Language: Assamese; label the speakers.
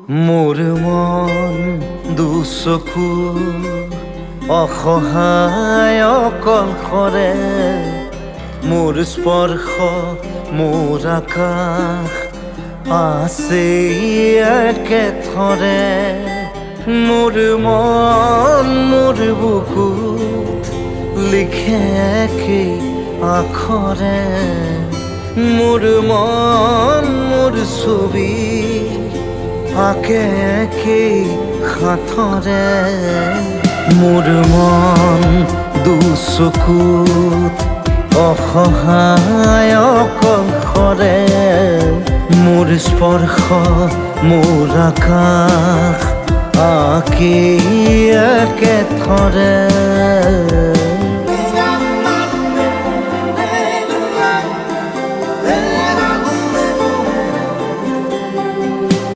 Speaker 1: মোৰ মন দুচকু অসহায় অকলশৰে, মোৰ স্পৰ্শ মোৰ আকাশ আছে একেথৰে। মোৰ মন মোৰ বুকুত লিখে একেই আখৰে, মোৰ মন মোৰ ছবি আঁকে একেই সাঁথৰে। মোৰ মন দুচকুত অসহায় অকলশৰে, মোৰ স্পৰ্শ মোৰ আকাশ আঁকি একেথৰে।